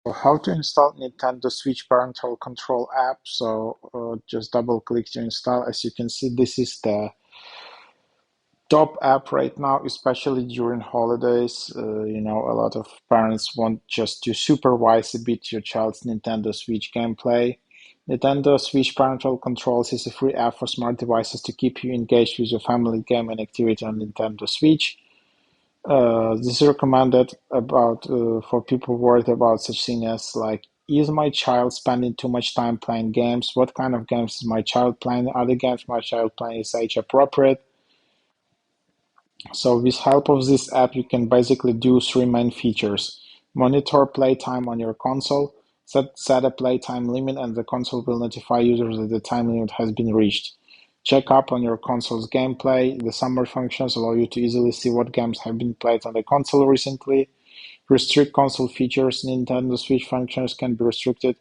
How to install Nintendo Switch Parental Control app? Just double click to install. As you can see, this is the top app right now, especially during holidays. A lot of parents want just to supervise a bit your child's Nintendo Switch gameplay. Nintendo Switch Parental Controls is a free app for smart devices to keep you engaged with your family game and activity on Nintendo Switch. This is recommended about for people worried about such things as like, is my child spending too much time playing games? What kind of games is my child playing? Are the games my child playing is age appropriate? So with help of this app, you can basically do three main features. Monitor playtime on your console, set a playtime limit, and the console will notify users that the time limit has been reached. Check up on your console's gameplay. The summary functions allow you to easily see what games have been played on the console recently. Restrict console features. Nintendo Switch functions can be restricted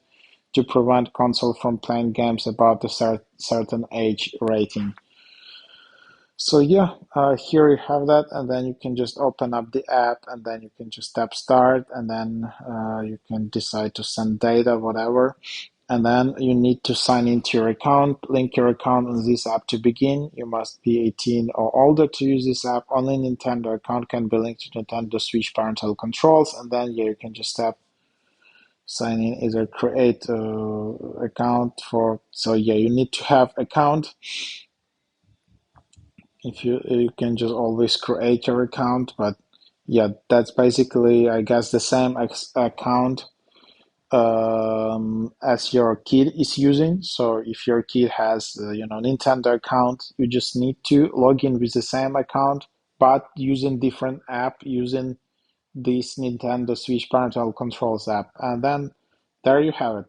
to prevent console from playing games above the certain age rating. So yeah, here you have that, and then you can just open up the app, and then you can just tap start, and then you can decide to send data, whatever. And then you need to sign into your account, link your account on this app to begin. You must be 18 or older to use this app. Only Nintendo account can be linked to Nintendo Switch parental controls, and then yeah, you can just tap sign in, either create account for. So yeah, you need to have account. If you can just always create your account, but yeah, that's basically, I guess, the same account as your kid is using. So if your kid has Nintendo account, you just need to log in with the same account, but using different app, using this Nintendo Switch parental controls app, and then there you have it.